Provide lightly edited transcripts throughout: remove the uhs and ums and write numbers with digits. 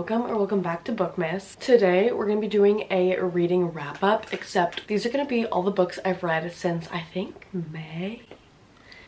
welcome or welcome back to BOOKMAS. Today we're going to be doing a reading wrap-up, except these are going to be all the books I've read since I think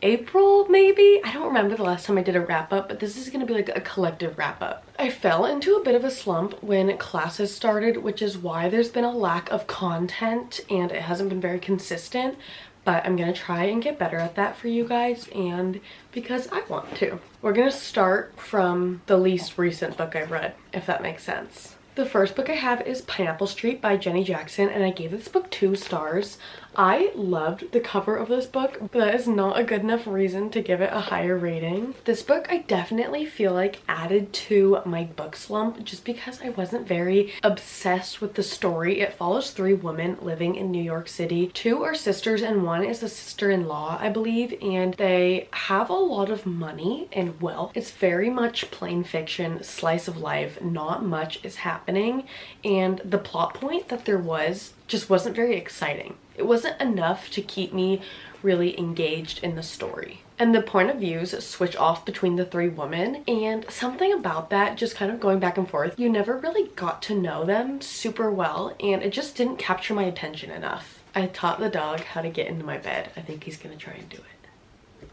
April maybe? I don't remember the last time I did a wrap-up, but this is going to be like a collective wrap-up. I fell into a bit of a slump when classes started, which is why there's been a lack of content and it hasn't been very consistent. But I'm gonna try and get better at that for you guys, and because I want to. We're gonna start from the least recent book I've read, if that makes sense. The first book I have is Pineapple Street by Jenny Jackson, and I gave this book 2 stars. I loved the cover of this book, but that is not a good enough reason to give it a higher rating. This book I definitely feel like added to my book slump just because I wasn't very obsessed with the story. It follows 3 women living in New York City. 2 are sisters and 1 is a sister-in-law, I believe, and they have a lot of money and wealth. It's very much plain fiction, slice of life, not much is happening, and the plot point that there was just wasn't very exciting. It wasn't enough to keep me really engaged in the story. And the point of views switch off between the 3 women, and something about that, just kind of going back and forth, you never really got to know them super well, and it just didn't capture my attention enough. I taught the dog how to get into my bed. I think he's gonna try and do it.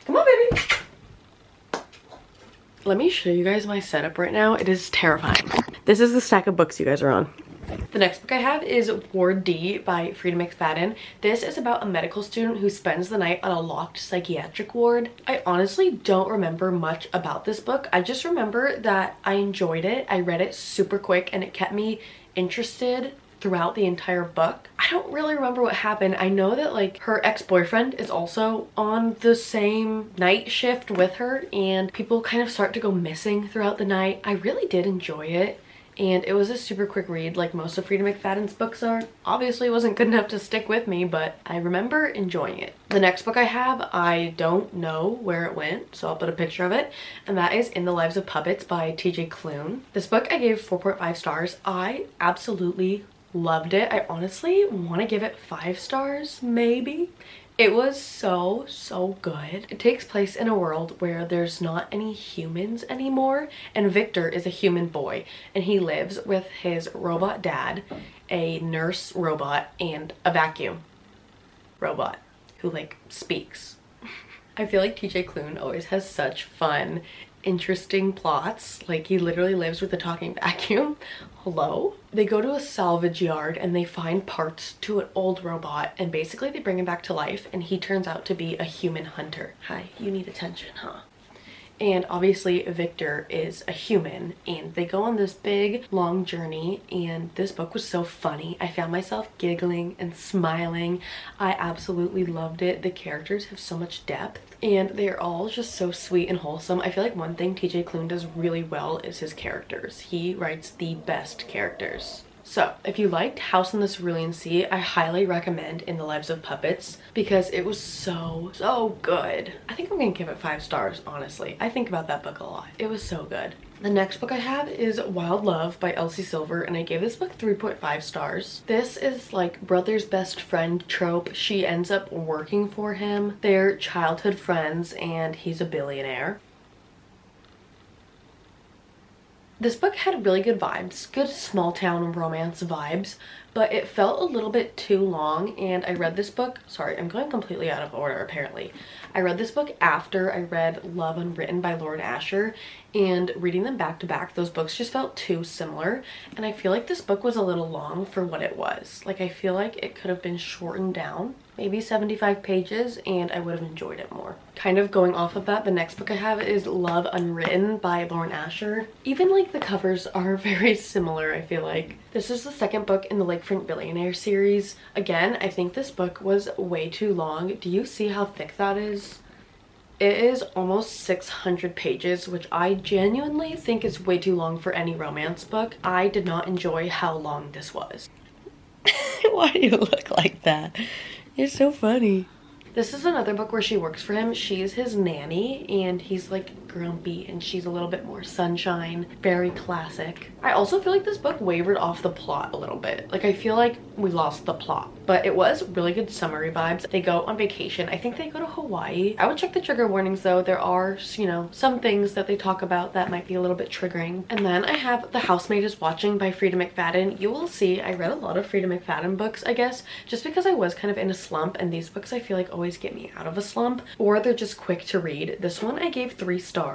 Come on, baby! Let me show you guys my setup right now. It is terrifying. This is the stack of books you guys are on. The next book I have is Ward D by Frida McFadden. This is about a medical student who spends the night on a locked psychiatric ward. I honestly don't remember much about this book. I just remember that I enjoyed it. I read it super quick and it kept me interested throughout the entire book. I don't really remember what happened. I know that like her ex-boyfriend is also on the same night shift with her and people kind of start to go missing throughout the night. I really did enjoy it. And it was a super quick read like most of Frida McFadden's books are. Obviously it wasn't good enough to stick with me, but I remember enjoying it. The next book I have, I don't know where it went, so I'll put a picture of it, and that is In the Lives of Puppets by TJ Klune. This book I gave 4.5 stars. I absolutely loved it. I honestly want to give it 5 stars, maybe. It was so good. It takes place in a world where there's not any humans anymore, and Victor is a human boy, and he lives with his robot dad, a nurse robot, and a vacuum robot who like speaks. I feel like TJ Klune always has such fun, interesting plots. Like he literally lives with a talking vacuum. Hello? They go to a salvage yard and they find parts to an old robot, and basically they bring him back to life, and he turns out to be a human hunter. Hi, you need attention, huh? And obviously Victor is a human, and they go on this big long journey, and this book was so funny. I found myself giggling and smiling. I absolutely loved it. The characters have so much depth and they're all just so sweet and wholesome. I feel like one thing TJ Klune does really well is his characters. He writes the best characters. So if you liked House in the Cerulean Sea, I highly recommend In the Lives of Puppets because it was so good. I think I'm gonna give it 5 stars, honestly. I think about that book a lot. It was so good. The next book I have is Wild Love by Elsie Silver, and I gave this book 3.5 stars. This is like brother's best friend trope. She ends up working for him. They're childhood friends and he's a billionaire. This book had really good vibes, good small town romance vibes, but it felt a little bit too long, and I read this book, sorry, I'm going completely out of order apparently. I read this book after I read Love Unwritten by Lauren Asher, and reading them back to back, those books just felt too similar, and I feel like this book was a little long for what it was. Like I feel like it could have been shortened down, maybe 75 pages, and I would have enjoyed it more. Kind of going off of that, the next book I have is Love Unwritten by Lauren Asher. Even like the covers are very similar, I feel like. This is the second book in the Lakefront Billionaire series. Again, I think this book was way too long. Do you see how thick that is? It is almost 600 pages, which I genuinely think is way too long for any romance book. I did not enjoy how long this was. Why do you look like that? You're so funny. This is another book where she works for him. She's his nanny and he's like grumpy and she's a little bit more sunshine. Very classic. I also feel like this book wavered off the plot a little bit. Like I feel like we lost the plot, but it was really good summary vibes. They go on vacation. I think they go to Hawaii. I would check the trigger warnings though. There are, you know, some things that they talk about that might be a little bit triggering. And then I have The Housemaid is Watching by Frida McFadden. You will see I read a lot of Frida McFadden books, I guess, just because I was kind of in a slump, and these books I feel like always get me out of a slump, or they're just quick to read. This one I gave 3 stars.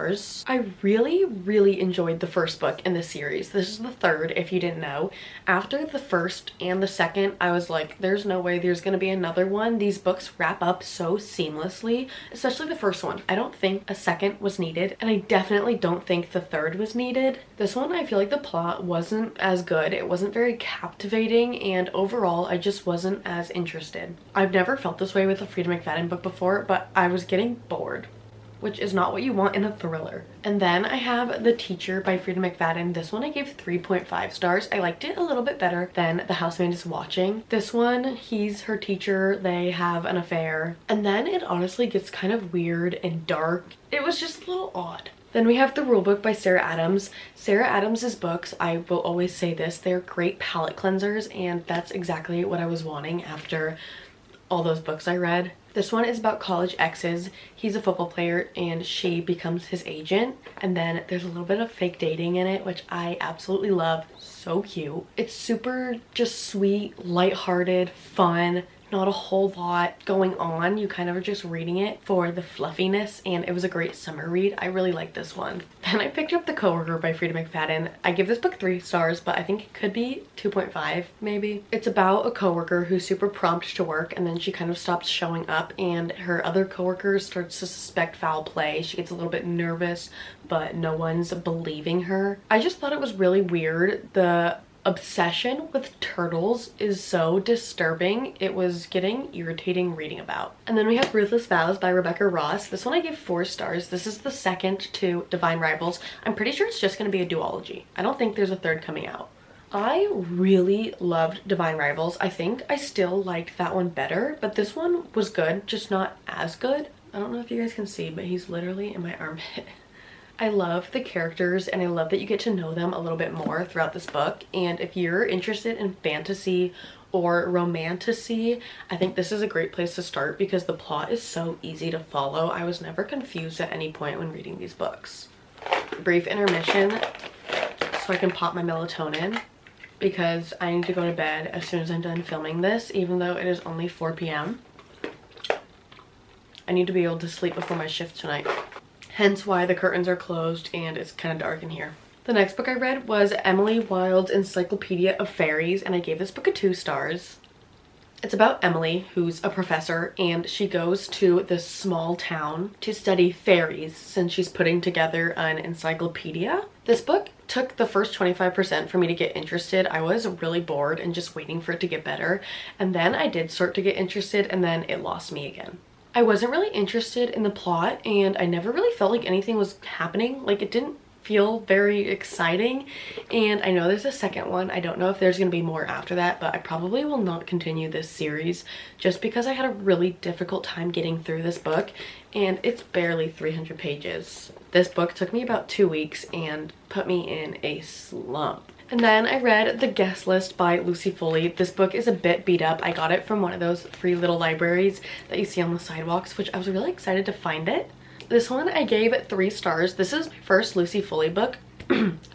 I really enjoyed the first book in the series. This is the third, if you didn't know. After the first and the second, I was like, there's no way there's gonna be another one. These books wrap up so seamlessly, especially the first one. I don't think a second was needed, and I definitely don't think the third was needed. This one, I feel like the plot wasn't as good. It wasn't very captivating, and overall I just wasn't as interested. I've never felt this way with a Frida McFadden book before, but I was getting bored, which is not what you want in a thriller. And then I have The Teacher by Frida McFadden. This one I gave 3.5 stars. I liked it a little bit better than The Housemaid is Watching. This one, he's her teacher, they have an affair, and then it honestly gets kind of weird and dark. It was just a little odd. Then we have The Rulebook by Sarah Adams. Sarah Adams's books, I will always say this, they're great palette cleansers, and that's exactly what I was wanting after all those books I read. This one is about college exes. He's a football player and she becomes his agent, and then there's a little bit of fake dating in it, which I absolutely love. So cute. It's super just sweet, lighthearted, fun. Not a whole lot going on. You kind of are just reading it for the fluffiness, and it was a great summer read. I really like this one. Then I picked up The Coworker by Frida McFadden. I give this book 3 stars, but I think it could be 2.5 maybe. It's about a coworker who's super prompt to work, and then she kind of stops showing up, and her other coworker starts to suspect foul play. She gets a little bit nervous, but no one's believing her. I just thought it was really weird. The obsession with turtles is so disturbing. It was getting irritating reading about. And then we have Ruthless Vows by Rebecca Ross. This one I gave 4 stars. This is the second to Divine Rivals. I'm pretty sure it's just going to be a duology. I don't think there's a third coming out. I really loved Divine Rivals. I think I still liked that one better, but this one was good, just not as good. I don't know if you guys can see, but he's literally in my armpit. I love the characters, and I love that you get to know them a little bit more throughout this book. And if you're interested in fantasy or romantasy, I think this is a great place to start because the plot is so easy to follow. I was never confused at any point when reading these books. Brief intermission so I can pop my melatonin because I need to go to bed as soon as I'm done filming this, even though it is only 4 p.m. I need to be able to sleep before my shift tonight. Hence why the curtains are closed and it's kind of dark in here. The next book I read was Emily Wilde's Encyclopedia of Fairies, and I gave this book a 2 stars. It's about Emily, who's a professor, and she goes to this small town to study fairies since she's putting together an encyclopedia. This book took the first 25% for me to get interested. I was really bored and just waiting for it to get better, and then I did start to get interested, and then it lost me again. I wasn't really interested in the plot, and I never really felt like anything was happening. Like, it didn't feel very exciting, and I know there's a second one. I don't know if there's gonna be more after that, but I probably will not continue this series just because I had a really difficult time getting through this book, and it's barely 300 pages. This book took me about 2 weeks and put me in a slump. And then I read The Guest List by Lucy Foley. This book is a bit beat up. I got it from one of those free little libraries that you see on the sidewalks, which I was really excited to find it. This one I gave 3 stars. This is my first Lucy Foley book.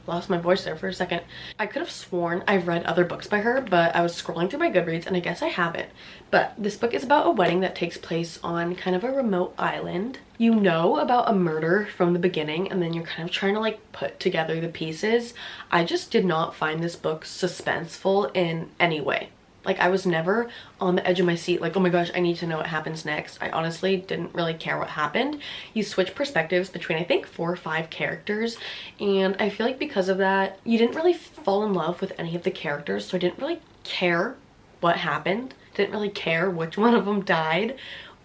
Lost my voice there for a second. I could have sworn I've read other books by her, but I was scrolling through my Goodreads and I guess I haven't. But this book is about a wedding that takes place on kind of a remote island. You know about a murder from the beginning, and then you're kind of trying to like put together the pieces. I just did not find this book suspenseful in any way. Like, I was never on the edge of my seat like, oh my gosh, I need to know what happens next. I honestly didn't really care what happened. You switch perspectives between I think 4 or 5 characters, and I feel like because of that you didn't really fall in love with any of the characters, so I didn't really care what happened. Didn't really care which one of them died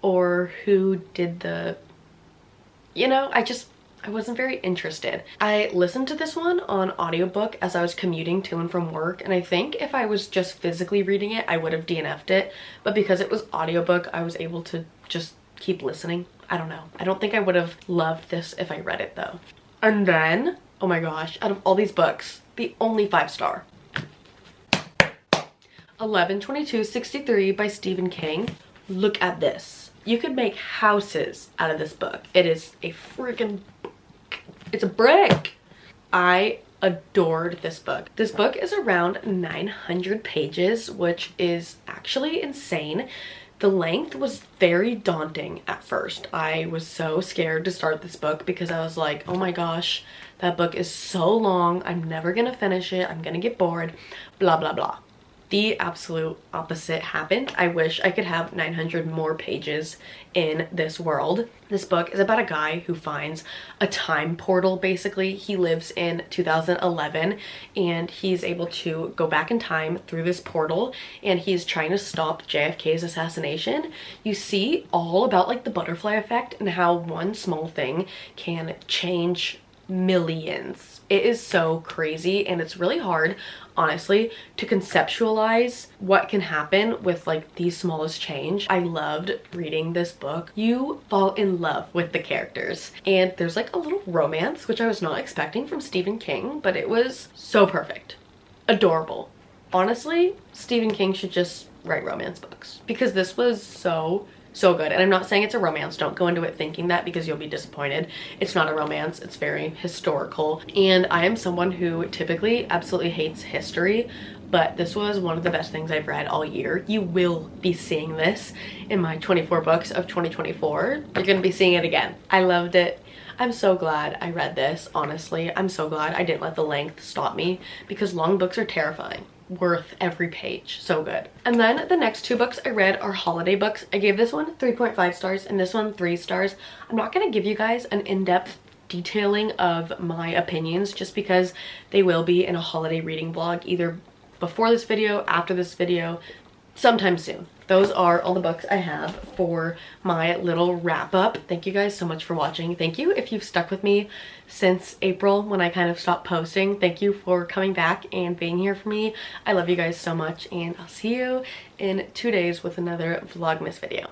or who did the, you know, I wasn't very interested. I listened to this one on audiobook as I was commuting to and from work, and I think if I was just physically reading it, I would have DNF'd it. But because it was audiobook, I was able to just keep listening. I don't know. I don't think I would have loved this if I read it though. And then, oh my gosh, out of all these books, the only 5-star. 11/22/63 by Stephen King. Look at this. You could make houses out of this book. It is a freaking book. It's a brick. I adored this book. This book is around 900 pages, which is actually insane. The length was very daunting at first. I was so scared to start this book because I was like, oh my gosh, that book is so long. I'm never gonna finish it. I'm gonna get bored, blah, blah, blah. The absolute opposite happened. I wish I could have 900 more pages in this world. This book is about a guy who finds a time portal, basically. He lives in 2011 and he's able to go back in time through this portal, and he's trying to stop JFK's assassination. You see all about like the butterfly effect and how one small thing can change millions. It is so crazy, and it's really hard, honestly, to conceptualize what can happen with like the smallest change. I loved reading this book. You fall in love with the characters, and there's like a little romance, which I was not expecting from Stephen King, but it was so perfect. Adorable. Honestly, Stephen King should just write romance books because this was so good. And I'm not saying it's a romance. Don't go into it thinking that because you'll be disappointed. It's not a romance. It's very historical. And I am someone who typically absolutely hates history, but this was one of the best things I've read all year. You will be seeing this in my 24 books of 2024. You're gonna be seeing it again. I loved it. I'm so glad I read this, honestly. I'm so glad I didn't let the length stop me because long books are terrifying. Worth every page. So good. And then the next 2 books I read are holiday books. I gave this one 3.5 stars and this one 3 stars. I'm not going to give you guys an in-depth detailing of my opinions just because they will be in a holiday reading vlog either before this video, after this video, sometime soon. Those are all the books I have for my little wrap up. Thank you guys so much for watching. Thank you if you've stuck with me since April when I kind of stopped posting. Thank you for coming back and being here for me. I love you guys so much, and I'll see you in 2 days with another Vlogmas video.